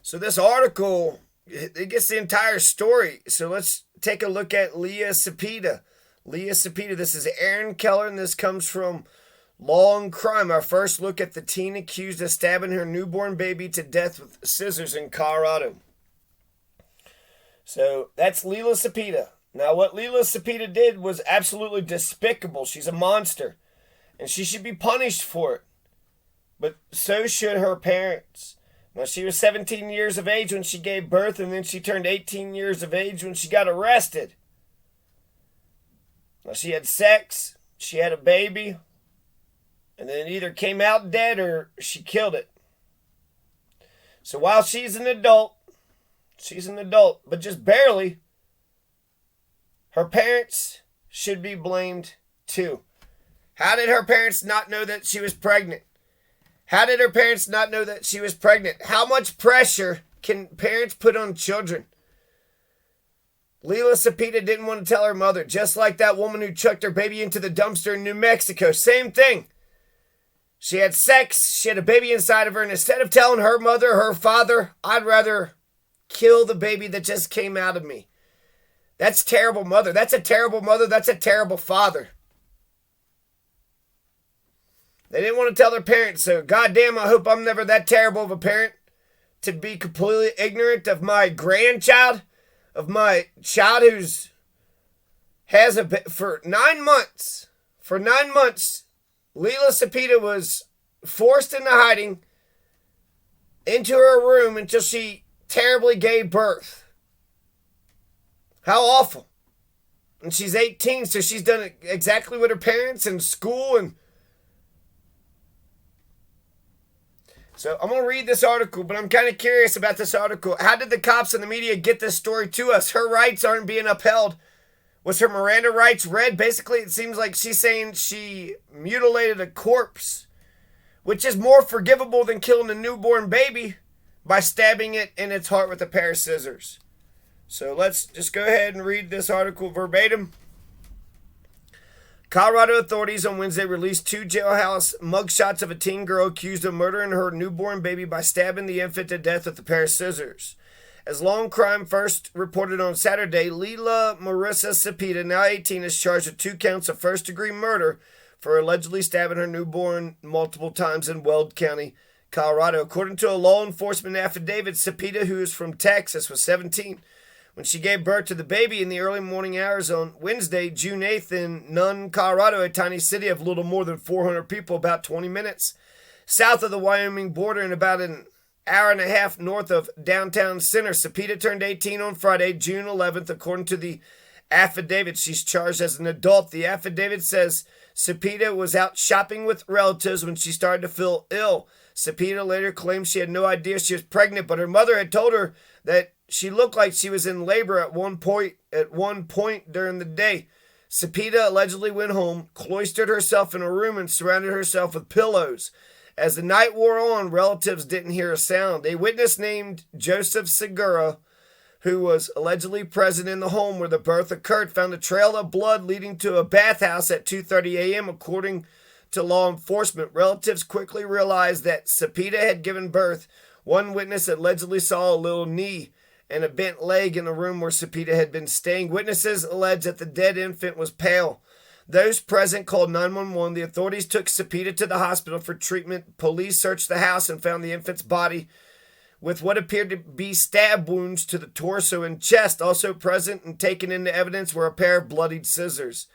So this article, it gets the entire story. So let's take a look at Leiyla Cepeda. Leiyla Cepeda, this is Aaron Keller, and this comes from Law and Crime. Our first look at the teen accused of stabbing her newborn baby to death with scissors in Colorado. So that's Leiyla Cepeda. Now what Leiyla Cepeda did was absolutely despicable. She's a monster, and she should be punished for it. But so should her parents. Now, she was 17 years of age when she gave birth, and then she turned 18 years of age when she got arrested. Now, she had sex, she had a baby, and then it either came out dead or she killed it. So while she's an adult, but just barely, her parents should be blamed too. How did her parents not know that she was pregnant? How did her parents not know that she was pregnant? How much pressure can parents put on children? Leiyla Cepeda didn't want to tell her mother, just like that woman who chucked her baby into the dumpster in New Mexico. Same thing. She had sex, she had a baby inside of her, and instead of telling her mother or her father, I'd rather kill the baby that just came out of me. That's terrible mother. That's a terrible mother. That's a terrible father. They didn't want to tell their parents, so goddamn, I hope I'm never that terrible of a parent to be completely ignorant of my grandchild, of my child who's has a for 9 months. For 9 months, Leiyla Cepeda was forced into hiding into her room until she terribly gave birth. How awful. And she's 18, so she's done exactly what her parents and school and... So I'm going to read this article, but I'm kind of curious about this article. How did the cops and the media get this story to us? Her rights aren't being upheld. Was her Miranda rights read? Basically, it seems like she's saying she mutilated a corpse, which is more forgivable than killing a newborn baby by stabbing it in its heart with a pair of scissors. So let's just go ahead and read this article verbatim. Colorado authorities on Wednesday released 2 jailhouse mugshots of a teen girl accused of murdering her newborn baby by stabbing the infant to death with a pair of scissors. As Long Crime first reported on Saturday, Leiyla Marissa Cepeda, now 18, is charged with 2 counts of first-degree murder for allegedly stabbing her newborn multiple times in Weld County, Colorado. According to a law enforcement affidavit, Cepeda, who is from Texas, was 17 when she gave birth to the baby in the early morning hours on Wednesday, June 8th, in Nunn, Colorado, a tiny city of little more than 400 people, about 20 minutes south of the Wyoming border and about an hour and a half north of downtown center. Cepeda turned 18 on Friday, June 11th, according to the affidavit. She's charged as an adult. The affidavit says Cepeda was out shopping with relatives when she started to feel ill. Cepeda later claimed she had no idea she was pregnant, but her mother had told her that she looked like she was in labor at one point during the day. Cepeda allegedly went home, cloistered herself in a room, and surrounded herself with pillows. As the night wore on, relatives didn't hear a sound. A witness named Joseph Segura, who was allegedly present in the home where the birth occurred, found a trail of blood leading to a bathhouse at 2:30 a.m., according to law enforcement. Relatives quickly realized that Cepeda had given birth. One witness allegedly saw a little knee and a bent leg in the room where Cepeda had been staying. Witnesses alleged that the dead infant was pale. Those present called 911. The authorities took Cepeda to the hospital for treatment. Police searched the house and found the infant's body with what appeared to be stab wounds to the torso and chest. Also present and taken into evidence were a pair of bloodied scissors.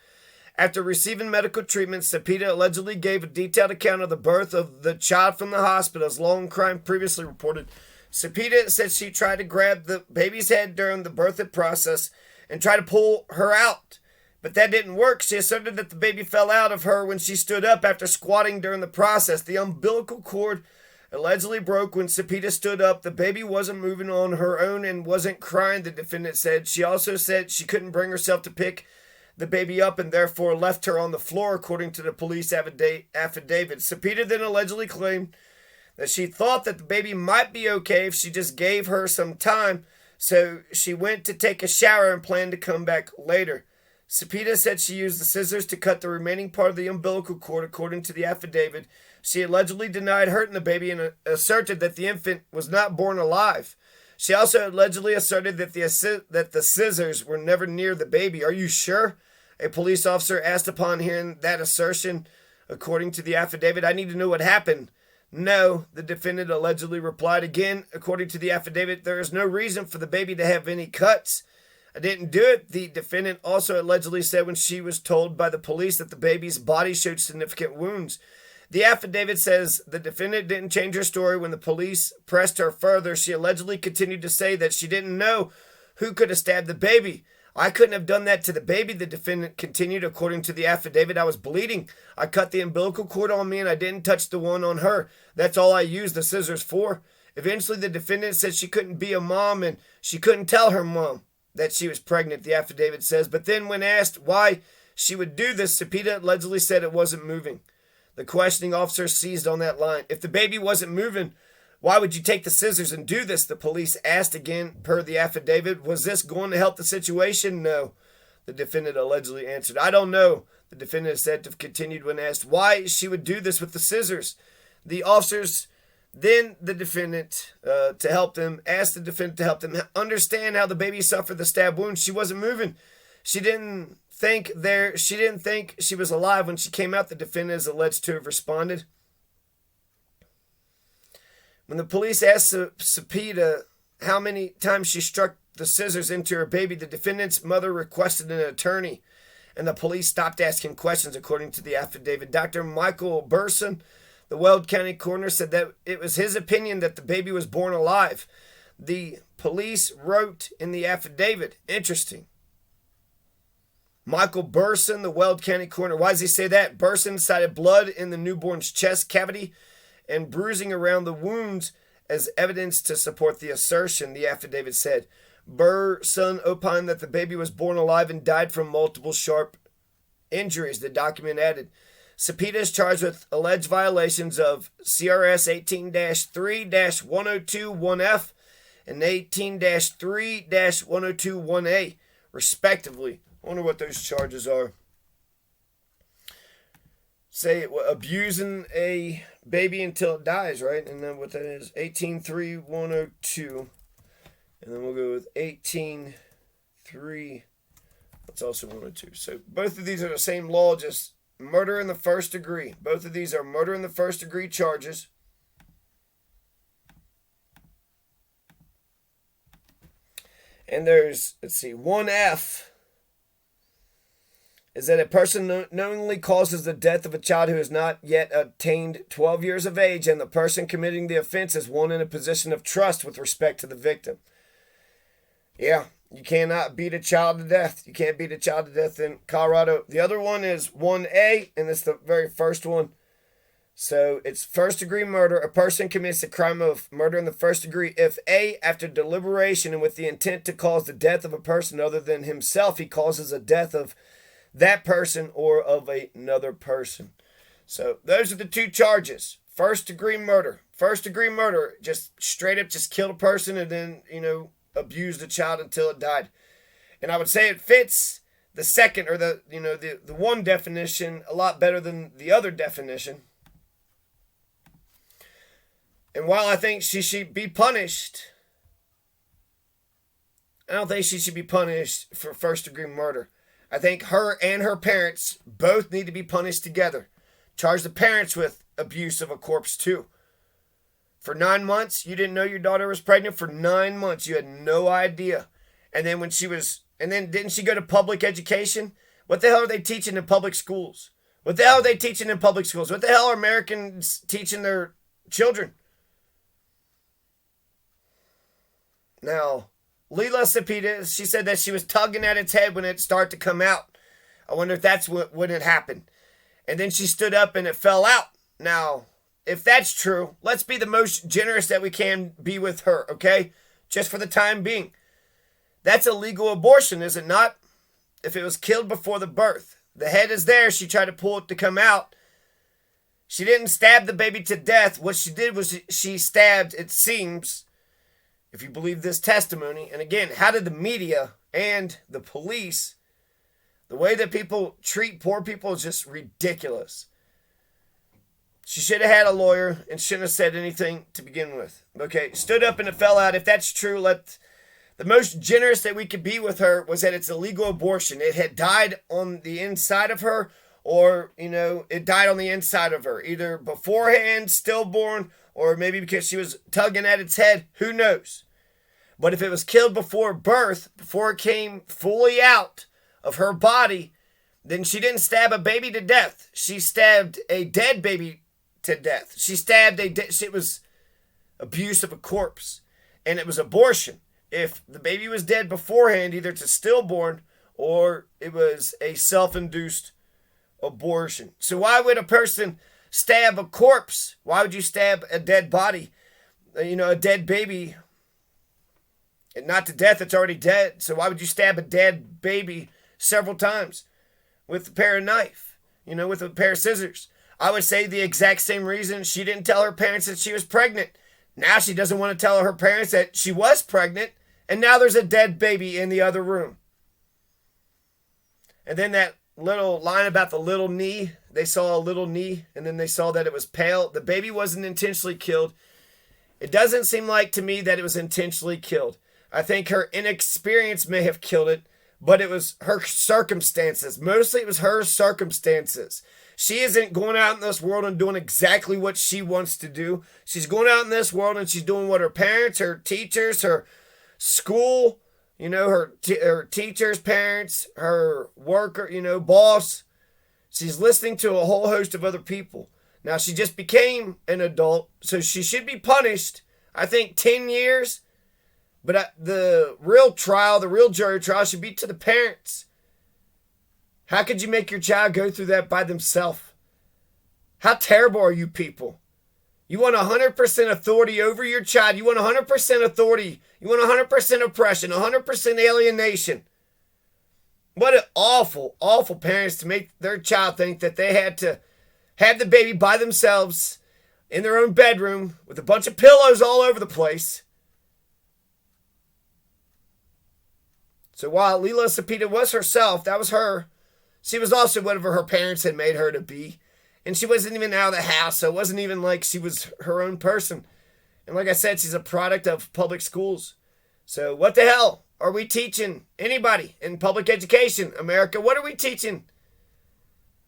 After receiving medical treatment, Cepeda allegedly gave a detailed account of the birth of the child from the hospital, as Law and Crime previously reported. Cepeda said she tried to grab the baby's head during the birthing process and try to pull her out, but that didn't work. She asserted that the baby fell out of her when she stood up after squatting during the process. The umbilical cord allegedly broke when Cepeda stood up. The baby wasn't moving on her own and wasn't crying, the defendant said. She also said she couldn't bring herself to pick the baby up and therefore left her on the floor, according to the police affidavit. Cepeda then allegedly claimed that she thought that the baby might be okay if she just gave her some time, so she went to take a shower and planned to come back later. Cepeda said she used the scissors to cut the remaining part of the umbilical cord, according to the affidavit. She allegedly denied hurting the baby and asserted that the infant was not born alive. She also allegedly asserted that the scissors were never near the baby. Are you sure? A police officer asked upon hearing that assertion. According to the affidavit, I need to know what happened. No, the defendant allegedly replied. Again, according to the affidavit, there is no reason for the baby to have any cuts. I didn't do it, the defendant also allegedly said when she was told by the police that the baby's body showed significant wounds. The affidavit says the defendant didn't change her story when the police pressed her further. She allegedly continued to say that she didn't know who could have stabbed the baby. I couldn't have done that to the baby, the defendant continued. According to the affidavit, I was bleeding. I cut the umbilical cord on me and I didn't touch the one on her. That's all I used the scissors for. Eventually, the defendant said she couldn't be a mom and she couldn't tell her mom that she was pregnant, the affidavit says. But then when asked why she would do this, Cepeda allegedly said it wasn't moving. The questioning officer seized on that line. If the baby wasn't moving, why would you take the scissors and do this? The police asked again, per the affidavit. Was this going to help the situation? No. The defendant allegedly answered, I don't know. The defendant is said to have continued when asked why she would do this with the scissors. The officers then the defendant, to help them, asked the defendant to help them understand how the baby suffered the stab wound. She wasn't moving. She didn't think she was alive when she came out, the defendant is alleged to have responded. When the police asked Cepeda how many times she struck the scissors into her baby, the defendant's mother requested an attorney, and the police stopped asking questions, according to the affidavit. Dr. Michael Burson, the Weld County coroner, said that it was his opinion that the baby was born alive. The police wrote in the affidavit, interesting. Michael Burson, the Weld County coroner. Why does he say that? Burson cited blood in the newborn's chest cavity and bruising around the wounds as evidence to support the assertion, the affidavit said. Burson opined that the baby was born alive and died from multiple sharp injuries, the document added. Cepeda is charged with alleged violations of CRS 18-3-1021F and 18-3-1021A, respectively. I wonder what those charges are. Say abusing a baby until it dies, right? And then what that is, 18-3-102. And then we'll go with 18-3. That's also 102. So both of these are the same law, just murder in the first degree. Both of these are murder in the first degree charges. And there's, 1F is that a person knowingly causes the death of a child who has not yet attained 12 years of age, and the person committing the offense is one in a position of trust with respect to the victim. Yeah, you cannot beat a child to death. You can't beat a child to death in Colorado. The other one is 1A, and it's the very first one. So it's first degree murder. A person commits a crime of murder in the first degree if A, after deliberation and with the intent to cause the death of a person other than himself, he causes a death of that person or of another person. So those are the two charges. First degree murder. First degree murder, just straight up just killed a person and then, abused a child until it died. And I would say it fits the second or the one definition a lot better than the other definition. And while I think she should be punished, I don't think she should be punished for first degree murder. I think her and her parents both need to be punished together. Charge the parents with abuse of a corpse too. For 9 months, you didn't know your daughter was pregnant. For 9 months, you had no idea. And then didn't she go to public education? What the hell are they teaching in public schools? What the hell are they teaching in public schools? What the hell are Americans teaching their children? Now, Leiyla Cepeda, she said that she was tugging at its head when it started to come out. I wonder if that's when it happened. And then she stood up and it fell out. Now, if that's true, let's be the most generous that we can be with her, okay? Just for the time being. That's a legal abortion, is it not? If it was killed before the birth. The head is there. She tried to pull it to come out. She didn't stab the baby to death. What she did was she stabbed, it seems, if you believe this testimony. And again, how did the media and the police, the way that people treat poor people is just ridiculous. She should have had a lawyer and shouldn't have said anything to begin with. Okay, stood up and it fell out. If that's true, the most generous that we could be with her was that it's a legal abortion. It had died on the inside of her, or, it died on the inside of her, either beforehand, stillborn, or maybe because she was tugging at its head. Who knows? But if it was killed before birth, before it came fully out of her body, then she didn't stab a baby to death. She stabbed a dead baby to death. She stabbed it was abuse of a corpse, and it was abortion. If the baby was dead beforehand, either it's a stillborn or it was a self-induced abortion. So why would a person stab a corpse? Why would you stab a dead body? A dead baby, and not to death, it's already dead. So why would you stab a dead baby several times with a pair of knife, with a pair of scissors? I would say the exact same reason she didn't tell her parents that she was pregnant. Now she doesn't want to tell her parents that she was pregnant, and now there's a dead baby in the other room. And then that little line about the little knee, they saw a little knee, and then they saw that it was pale. The baby wasn't intentionally killed. It doesn't seem like to me that it was intentionally killed. I think her inexperience may have killed it, but it was her circumstances. Mostly it was her circumstances. She isn't going out in this world and doing exactly what she wants to do. She's going out in this world and she's doing what her parents, her teachers, her school, her teachers, parents, her worker, boss. She's listening to a whole host of other people. Now, she just became an adult, so she should be punished, I think, 10 years. But the real trial, the real jury trial, should be to the parents. How could you make your child go through that by themselves? How terrible are you people? You want 100% authority over your child. You want 100% authority. You want 100% oppression, 100% alienation. What an awful, awful parents to make their child think that they had to have the baby by themselves in their own bedroom with a bunch of pillows all over the place. So while Leiyla Cepeda was herself, that was her, she was also whatever her parents had made her to be. And she wasn't even out of the house, so it wasn't even like she was her own person. And like I said, she's a product of public schools. So what the hell are we teaching anybody in public education? America, what are we teaching?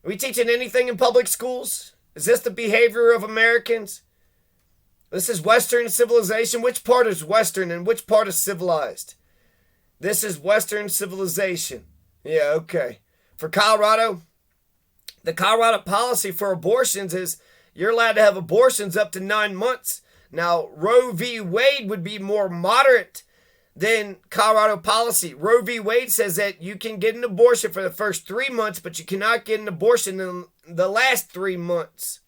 Are we teaching anything in public schools? Is this the behavior of Americans? This is Western civilization. Which part is Western and which part is civilized? This is Western civilization. Yeah, okay. For Colorado, the Colorado policy for abortions is you're allowed to have abortions up to 9 months. Now, Roe v. Wade would be more moderate than Colorado policy. Roe v. Wade says that you can get an abortion for the first 3 months, but you cannot get an abortion in the last 3 months.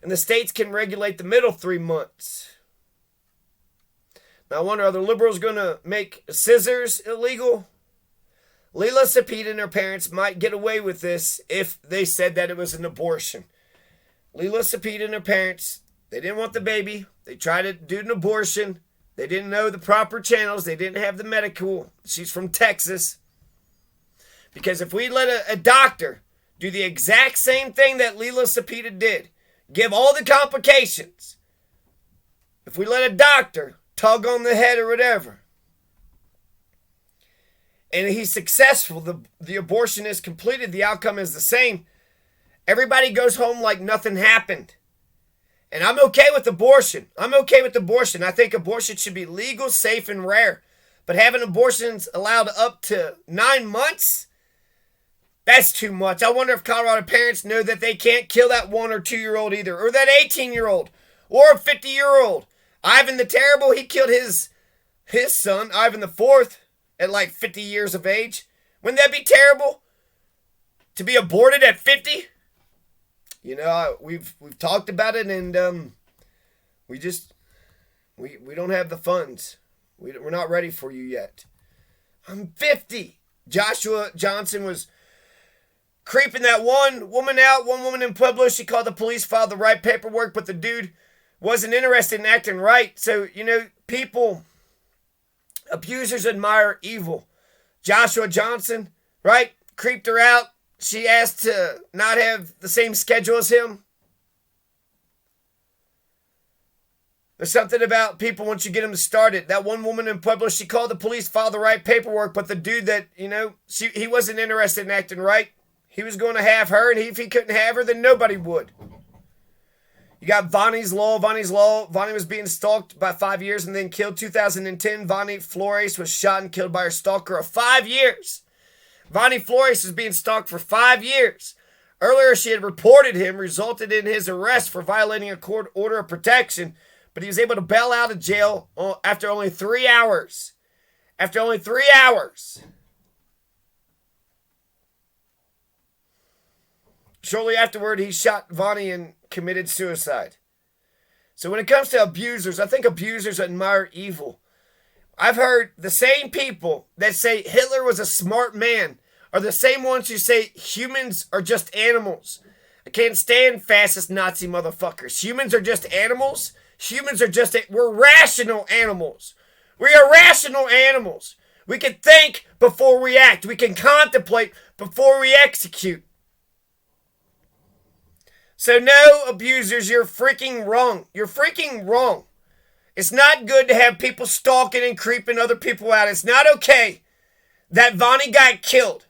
And the states can regulate the middle 3 months. Now, I wonder, are the liberals going to make scissors illegal? Leiyla Cepeda and her parents might get away with this if they said that it was an abortion. Leiyla Cepeda and her parents, they didn't want the baby. They tried to do an abortion. They didn't know the proper channels. They didn't have the medical. She's from Texas. Because if we let a doctor do the exact same thing that Leiyla Cepeda did, give all the complications, if we let a doctor tug on the head or whatever, and he's successful, the abortion is completed, the outcome is the same, everybody goes home like nothing happened. And I'm okay with abortion. I'm okay with abortion. I think abortion should be legal, safe, and rare. But having abortions allowed up to 9 months, that's too much. I wonder if Colorado parents know that they can't kill that 1 or 2 year old either, or that 18-year-old, or a 50-year-old. Ivan the Terrible, he killed his son, Ivan the Fourth, at like 50 years of age. Wouldn't that be terrible? To be aborted at 50? You know, we've talked about it, and we don't have the funds. We're not ready for you yet. I'm 50. Joshua Johnson was creeping that one woman out, one woman in Pueblo. She called the police, filed the right paperwork, but the dude wasn't interested in acting right. So, people, abusers admire evil. Joshua Johnson, right? Creeped her out. She asked to not have the same schedule as him. There's something about people once you get them started. That one woman in Pueblo, she called the police, filed the right paperwork, but the dude that, he wasn't interested in acting right. He was going to have her, and if he couldn't have her, then nobody would. You got Vonnie's Law. Vonnie was being stalked by 5 years and then killed. 2010, Vonnie Flores was shot and killed by her stalker of 5 years. Vonnie Flores was being stalked for 5 years. Earlier, she had reported him, resulted in his arrest for violating a court order of protection, but he was able to bail out of jail after only 3 hours. After only 3 hours. Shortly afterward, he shot Vonnie and committed suicide. So when it comes to abusers, I think abusers admire evil. I've heard the same people that say Hitler was a smart man are the same ones who say humans are just animals. I can't stand fascist Nazi motherfuckers. Humans are just animals. We're rational animals. We are rational animals. We can think before we act. We can contemplate before we execute. So no, abusers, you're freaking wrong. You're freaking wrong. It's not good to have people stalking and creeping other people out. It's not okay that Vonnie got killed.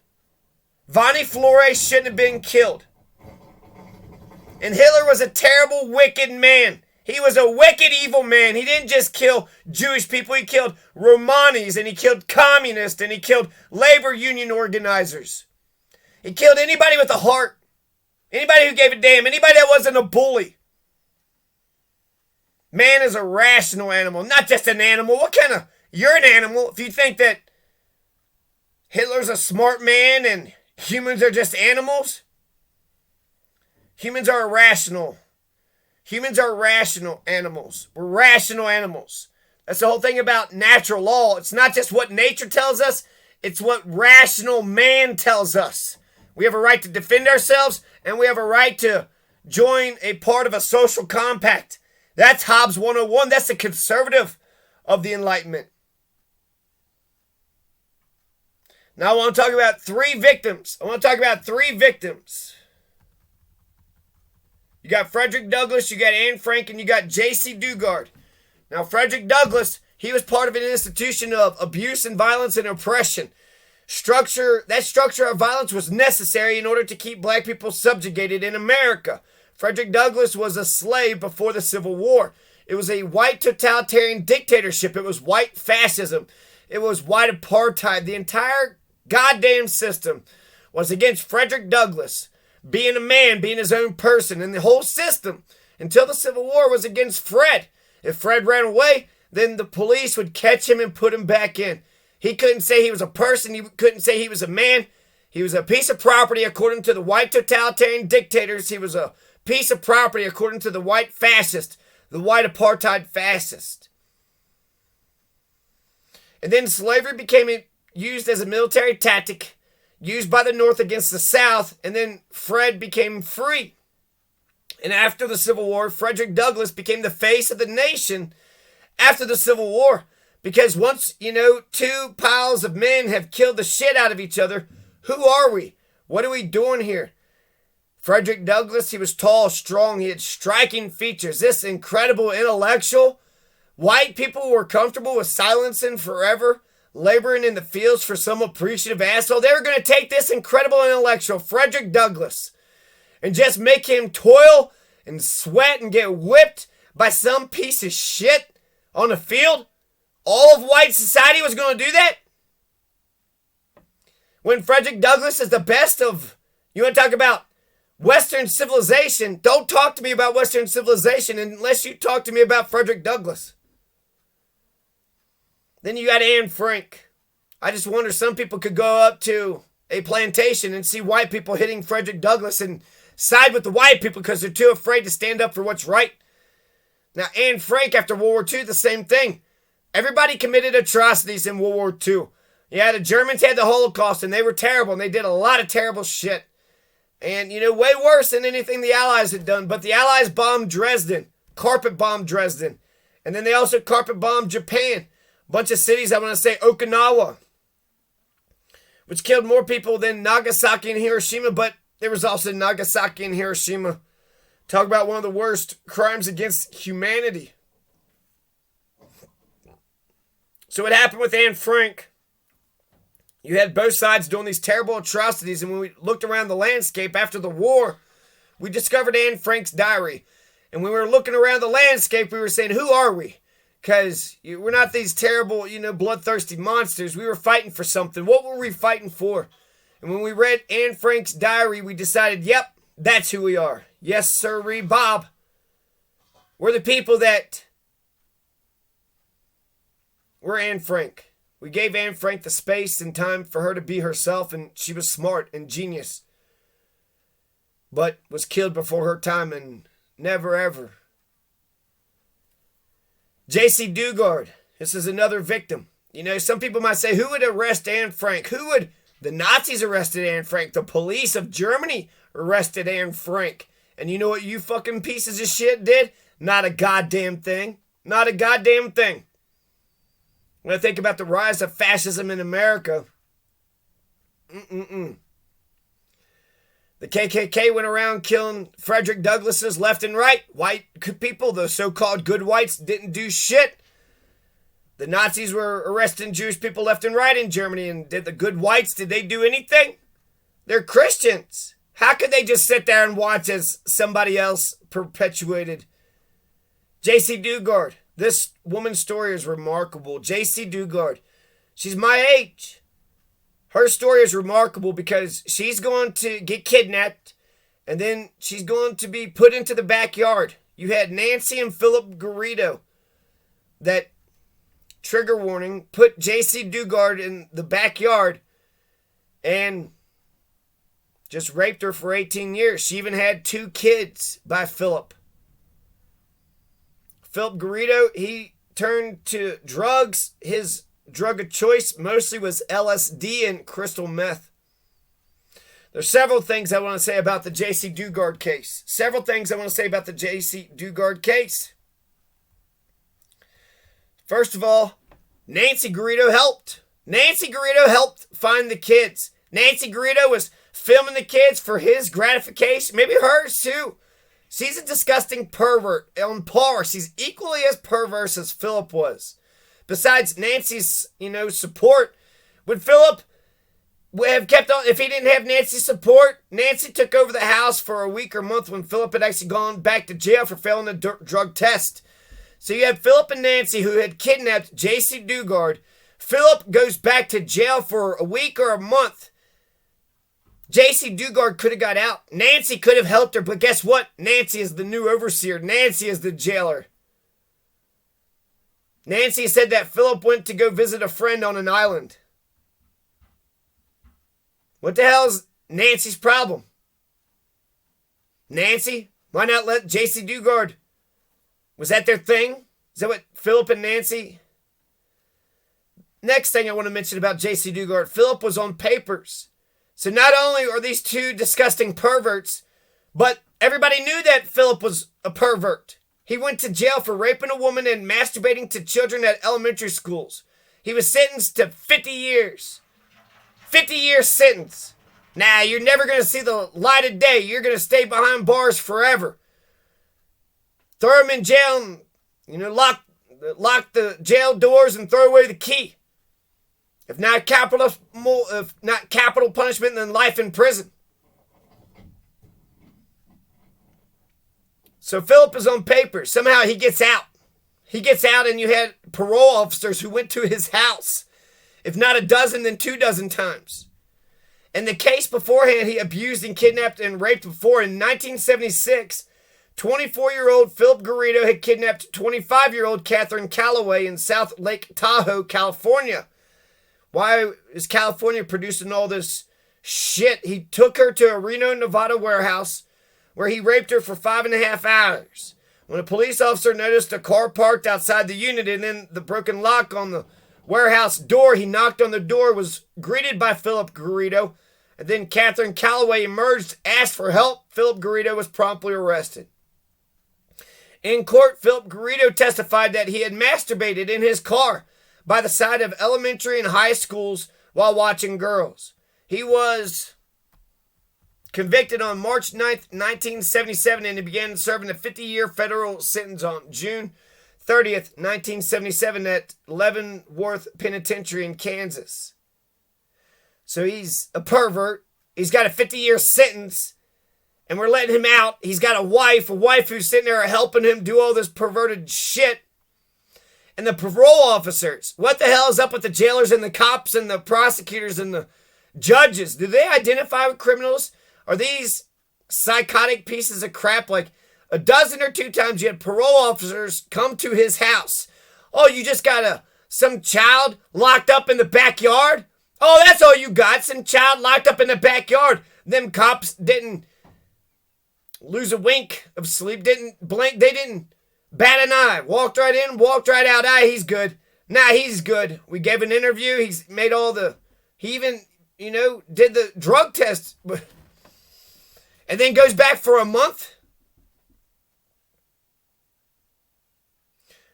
Vonnie Flores shouldn't have been killed. And Hitler was a terrible, wicked man. He was a wicked, evil man. He didn't just kill Jewish people. He killed Romanis, and he killed communists, and he killed labor union organizers. He killed anybody with a heart. Anybody who gave a damn. Anybody that wasn't a bully. Man is a rational animal, not just an animal. You're an animal if you think that Hitler's a smart man and humans are just animals. Humans are irrational. Humans are rational animals. We're rational animals. That's the whole thing about natural law. It's not just what nature tells us, it's what rational man tells us. We have a right to defend ourselves, and we have a right to join a part of a social compact. That's Hobbes 101. That's the conservative of the Enlightenment. Now I want to talk about three victims. You got Frederick Douglass, you got Anne Frank, and you got J.C. Dugard. Now, Frederick Douglass, he was part of an institution of abuse and violence and oppression. That structure of violence was necessary in order to keep black people subjugated in America. Frederick Douglass was a slave before the Civil War. It was a white totalitarian dictatorship. It was white fascism. It was white apartheid. The entire goddamn system was against Frederick Douglass. Being a man, being his own person, and the whole system, until the Civil War, was against Fred. If Fred ran away, then the police would catch him and put him back in. He couldn't say he was a person. He couldn't say he was a man. He was a piece of property according to the white totalitarian dictators. He was a piece of property according to the white fascist, the white apartheid fascist. And then slavery became used as a military tactic used by the North against the South, and then Fred became free. And after the Civil War, Frederick Douglass became the face of the nation after the Civil War. Because once, two piles of men have killed the shit out of each other, who are we? What are we doing here? Frederick Douglass, he was tall, strong, he had striking features. This incredible intellectual. White people were comfortable with silencing forever, laboring in the fields for some appreciative asshole. They were going to take this incredible intellectual, Frederick Douglass, and just make him toil and sweat and get whipped by some piece of shit on the field. All of white society was going to do that? When Frederick Douglass is the best of, you want to talk about Western civilization, don't talk to me about Western civilization unless you talk to me about Frederick Douglass. Then you got Anne Frank. I just wonder, some people could go up to a plantation and see white people hitting Frederick Douglass and side with the white people because they're too afraid to stand up for what's right. Now, Anne Frank, after World War II, the same thing. Everybody committed atrocities in World War II. Yeah, the Germans had the Holocaust, and they were terrible, and they did a lot of terrible shit. And, way worse than anything the Allies had done. But the Allies bombed Dresden, carpet bombed Dresden. And then they also carpet bombed Japan. Bunch of cities, I want to say Okinawa, which killed more people than Nagasaki and Hiroshima, but there was also Nagasaki and Hiroshima. Talk about one of the worst crimes against humanity. So what happened with Anne Frank? You had both sides doing these terrible atrocities, and when we looked around the landscape after the war, we discovered Anne Frank's diary. And when we were looking around the landscape, we were saying, who are we? Because we're not these terrible, bloodthirsty monsters. We were fighting for something. What were we fighting for? And when we read Anne Frank's diary, we decided, yep, that's who we are. Yes, sirree, Bob. We're the people that... We're Anne Frank. We gave Anne Frank the space and time for her to be herself, and she was smart and genius. But was killed before her time, and never ever. J.C. Dugard. This is another victim. Some people might say, who would arrest Anne Frank? Who would... The Nazis arrested Anne Frank. The police of Germany arrested Anne Frank. And you know what you fucking pieces of shit did? Not a goddamn thing. Not a goddamn thing. When I think about the rise of fascism in America, the KKK went around killing Frederick Douglasses left and right. White people, the so-called good whites, didn't do shit. The Nazis were arresting Jewish people left and right in Germany, and did the good whites, did they do anything? They're Christians. How could they just sit there and watch as somebody else perpetuated? J.C. Dugard. This woman's story is remarkable. J.C. Dugard. She's my age. Her story is remarkable because she's going to get kidnapped, and then she's going to be put into the backyard. You had Nancy and Philip Garrido that, trigger warning, put J.C. Dugard in the backyard and just raped her for 18 years. She even had 2 kids by Philip. Philip Garrido, he turned to drugs. His drug of choice mostly was LSD and crystal meth. There's several things I want to say about the J.C. Dugard case. First of all, Nancy Garrido helped. Nancy Garrido helped find the kids. Nancy Garrido was filming the kids for his gratification, maybe hers too. She's a disgusting pervert on par. She's equally as perverse as Philip was. Besides Nancy's, support, would Philip have kept on? If he didn't have Nancy's support, Nancy took over the house for a week or month when Philip had actually gone back to jail for failing a drug test. So you had Philip and Nancy who had kidnapped J.C. Dugard. Philip goes back to jail for a week or a month. J.C. Dugard could have got out. Nancy could have helped her, but guess what? Nancy is the new overseer. Nancy is the jailer. Nancy said that Philip went to go visit a friend on an island. What the hell is Nancy's problem? Nancy? Why not let J.C. Dugard? Was that their thing? Is that what Philip and Nancy? Next thing I want to mention about J.C. Dugard. Philip was on papers. So not only are these 2 disgusting perverts, but everybody knew that Philip was a pervert. He went to jail for raping a woman and masturbating to children at elementary schools. He was sentenced to 50 years. 50-year sentence. Nah, you're never going to see the light of day. You're going to stay behind bars forever. Throw him in jail and, lock the jail doors and throw away the key. If not capital punishment, then life in prison. So Philip is on paper. Somehow he gets out. He gets out, and you had parole officers who went to his house. If not a dozen, then 2 dozen times. In the case beforehand, he abused and kidnapped and raped before. In 1976, 24-year-old Philip Garrido had kidnapped 25-year-old Catherine Calloway in South Lake Tahoe, California. Why is California producing all this shit? He took her to a Reno, Nevada warehouse where he raped her for 5.5 hours. When a police officer noticed a car parked outside the unit and then the broken lock on the warehouse door, he knocked on the door, was greeted by Philip Garrido, and then Catherine Calloway emerged, asked for help. Philip Garrido was promptly arrested. In court, Philip Garrido testified that he had masturbated in his car by the side of elementary and high schools while watching girls. He was convicted on March 9th, 1977, and he began serving a 50-year federal sentence on June 30th, 1977 at Leavenworth Penitentiary in Kansas. So he's a pervert. He's got a 50-year sentence, and we're letting him out. He's got a wife who's sitting there helping him do all this perverted shit. And the parole officers, what the hell is up with the jailers and the cops and the prosecutors and the judges? Do they identify with criminals? Are these psychotic pieces of crap? Like a dozen or two times you had parole officers come to his house. Oh, you just got some child locked up in the backyard? Oh, that's all you got, some child locked up in the backyard. Them cops didn't lose a wink of sleep, didn't blink, they didn't bat an eye. Walked right in, walked right out. He's good. Nah, he's good. We gave an interview. He's made he even, did the drug test. And then goes back for a month.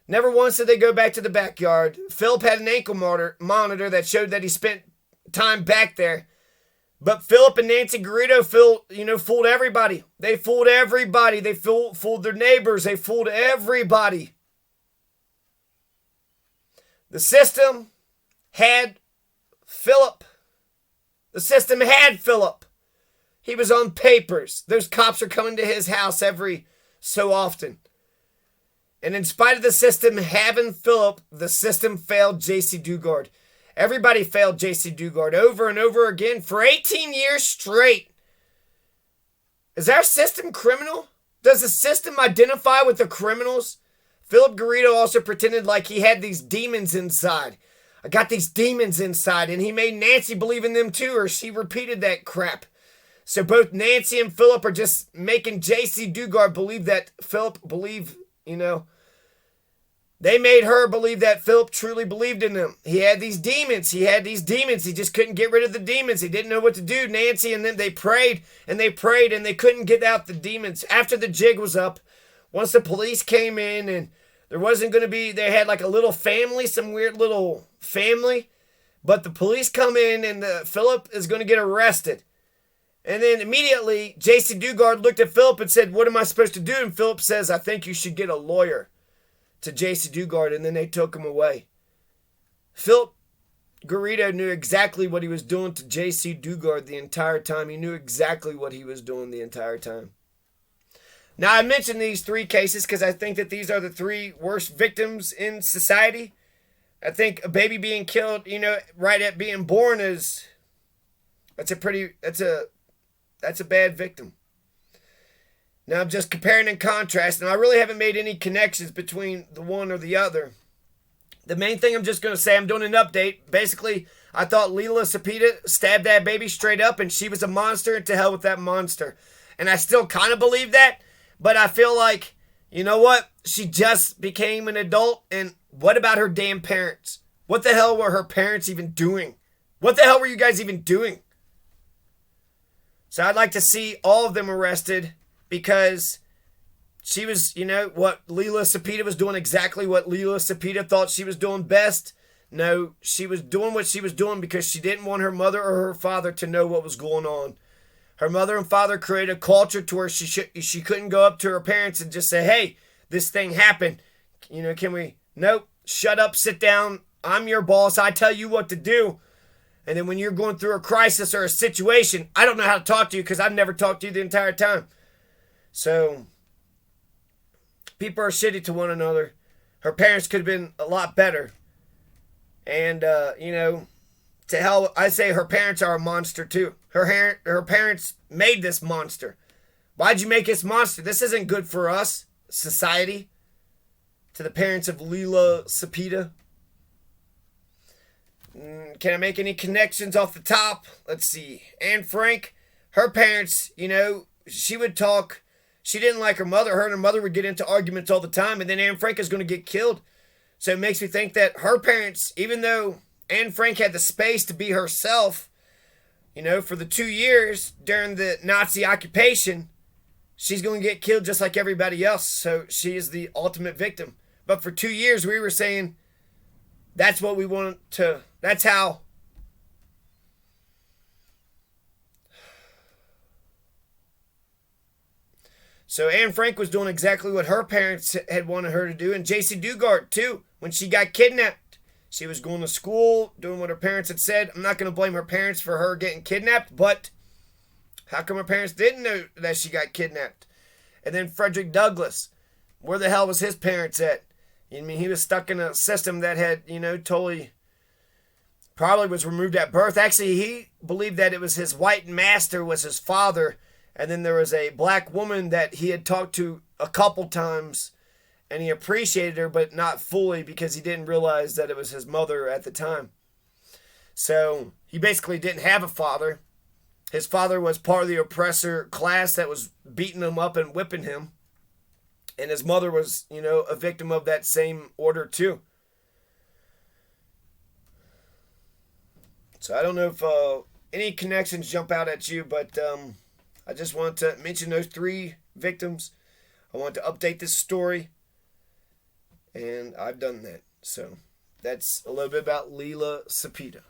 Never once did they go back to the backyard. Philip had an ankle monitor that showed that he spent time back there. But Philip and Nancy Garrido fooled everybody. They fooled everybody. They fooled their neighbors. They fooled everybody. The system had Philip. The system had Philip. He was on papers. Those cops are coming to his house every so often. And in spite of the system having Philip, the system failed J.C. Dugard. Everybody failed J.C. Dugard over and over again for 18 years straight. Is our system criminal? Does the system identify with the criminals? Philip Garrido also pretended like he had these demons inside. I got these demons inside, and he made Nancy believe in them too, or she repeated that crap. So both Nancy and Philip are just making J.C. Dugard believe that Philip believed, They made her believe that Philip truly believed in them. He had these demons. He just couldn't get rid of the demons. He didn't know what to do. Nancy and them, they prayed, and they couldn't get out the demons. After the jig was up, once the police came in, and there wasn't going to be, they had like a little family, some weird little family. But the police come in, and Philip is going to get arrested. And then immediately, J.C. Dugard looked at Philip and said, "What am I supposed to do?" And Philip says, "I think you should get a lawyer." To J.C. Dugard, and then they took him away. Philip Garrido knew exactly what he was doing to J.C. Dugard the entire time. He knew exactly what he was doing the entire time. Now, I mentioned these three cases because I think that these are the three worst victims in society. I think a baby being killed, right at being born that's a bad victim. Now, I'm just comparing and contrasting. I really haven't made any connections between the one or the other. The main thing I'm just going to say, I'm doing an update. Basically, I thought Leiyla Cepeda stabbed that baby straight up, and she was a monster, and to hell with that monster. And I still kind of believe that, but I feel like, you know what? She just became an adult, and what about her damn parents? What the hell were her parents even doing? What the hell were you guys even doing? So I'd like to see all of them arrested. Because she was, what Leiyla Cepeda was doing exactly what Leiyla Cepeda thought she was doing best. No, she was doing what she was doing because she didn't want her mother or her father to know what was going on. Her mother and father created a culture to where she couldn't go up to her parents and just say, "Hey, this thing happened. Can we?" Nope. Shut up, sit down. I'm your boss. I tell you what to do. And then when you're going through a crisis or a situation, I don't know how to talk to you because I've never talked to you the entire time. So, people are shitty to one another. Her parents could have been a lot better. And, to hell, I say her parents are a monster too. Her parents made this monster. Why'd you make this monster? This isn't good for us, society. To the parents of Leiyla Cepeda. Can I make any connections off the top? Let's see. Anne Frank, her parents, she would talk. She didn't like her mother. Her and her mother would get into arguments all the time, and then Anne Frank is going to get killed. So it makes me think that her parents, even though Anne Frank had the space to be herself, for the 2 years during the Nazi occupation, she's going to get killed just like everybody else. So she is the ultimate victim. But for 2 years, we were saying that's what we want to, that's how. So Anne Frank was doing exactly what her parents had wanted her to do, and JC Dugard too, when she got kidnapped. She was going to school, doing what her parents had said. I'm not going to blame her parents for her getting kidnapped, but how come her parents didn't know that she got kidnapped? And then Frederick Douglass, where the hell was his parents at? I mean, he was stuck in a system that had, totally, probably was removed at birth. Actually, he believed that it was his white master was his father, and then there was a black woman that he had talked to a couple times, and he appreciated her, but not fully because he didn't realize that it was his mother at the time. So he basically didn't have a father. His father was part of the oppressor class that was beating him up and whipping him. And his mother was, a victim of that same order too. So I don't know if any connections jump out at you, but I just want to mention those 3 victims. I want to update this story. And I've done that. So that's a little bit about Leiyla Cepeda.